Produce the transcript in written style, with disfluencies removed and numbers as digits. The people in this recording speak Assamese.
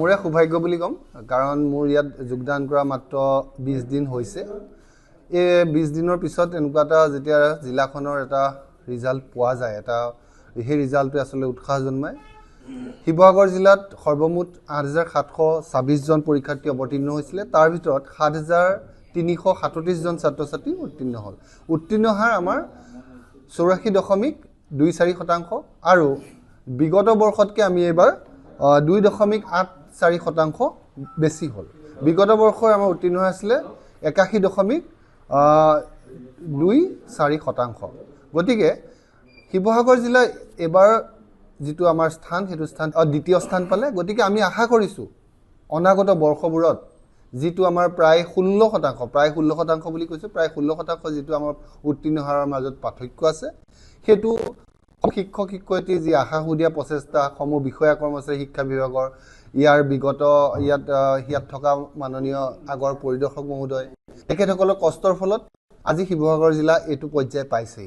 মোৰে সৌভাগ্য বুলি ক'ম কাৰণ মোৰ ইয়াত যোগদান কৰা মাত্ৰ 20 দিন হৈছে এই 20 দিনৰ পিছত এনেকুৱা এটা যেতিয়া জিলাখনৰ এটা ৰিজাল্ট পোৱা যায় এটা সেই ৰিজাল্টে আসলে উৎসাহ জন্মায় শিৱসাগৰ জিলাত সৰ্বমুঠ 8726 জন পৰীক্ষাৰ্থী অৱতীৰ্ণ হৈছিলে তাৰ ভিতৰত 7337 জন ছাত্ৰ-ছাত্ৰী উত্তীৰ্ণ হ'ল উত্তীৰ্ণ হাৰ আমাৰ 84.24% আৰু বিগত বৰ্ষতকৈ আমি এবাৰ 2.84% বেছি হ'ল বিগত বৰ্ষৰ আমাৰ উত্তীৰ্ণ হৈছিলে 81.24% গতিকে শিৱসাগৰ জিলা এবাৰ যেটো আমাৰ স্থান হেতু স্থান দ্বিতীয় স্থান পালে গতিকে আমি আশা কৰিছো অনাগত বৰ্ষবোৰত যেটো আমাৰ প্ৰায় 16% বুলি কৈছো প্ৰায় 16% যেটো আমাৰ উত্তীৰ্ণ হাৰৰ মাজত পাৰ্থক্য আছে হেতু শিক্ষক শিক্ষয়িত্ৰী যি আশা সুদিয়া প্ৰচেষ্টা সমূহ বিষয়া কৰ্মচাৰী শিক্ষা বিভাগৰ ইয়াৰ বিগত ইয়াত থকা মাননীয় আগৰ পৰিদৰ্শক মহোদয় তেখেতসকলৰ কষ্টৰ ফলত আজি শিৱসাগৰ জিলা এটো পৰ্যায় পাইছে